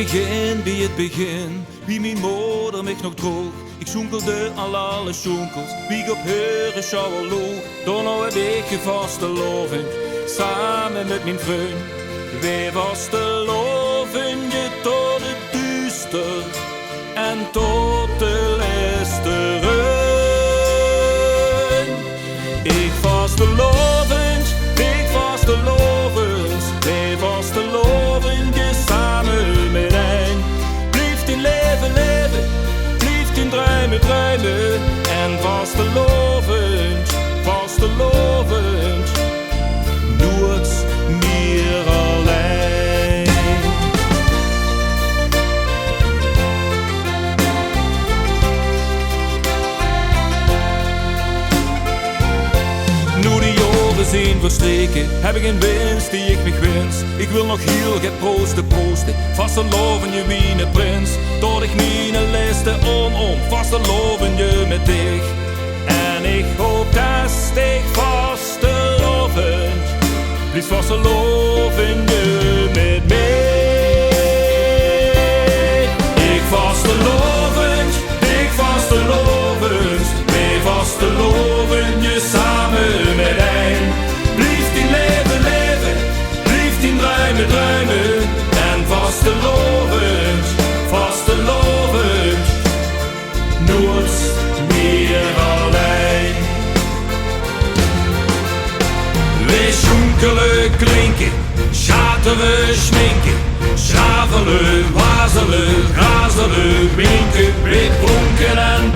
bij het begin, wie mijn moeder mich nog droeg. Ik zoenkelde al alle schoenkels, wie ik op heuren schouwen loog. Dan nou heb ik je Vastelaovendj, samen met mijn vriend. Wij Vastelaovendj tot het duister en tot de listeren. Ik Vastelaovendj, wij Vastelaovendj samen met een. Blijft in leven, leven, blijft in druimen, druimen. En Vastelaovendj, nooit meer alleen. Nu de jaren zijn verstreken, heb ik een winst die ik me wens. Ik wil nog heel get proosten, Vastelaovendj wie een prins. Tot ik mijn liste om, Vastelaovendj met dich. En ik hoop dat ik Vastelaovendj, blijf Vastelaovendj met mij. Ik Vastelaovendj, wij Vastelaovendj samen met een. Blijft in leven, leven, blijft in druimen, druimen. En Vastelaovendj, nooit meer alleen. Wij schoenkelen, klinken, schateren, schminken, schavelen, wazelen, grazelen, winken, wij pronken en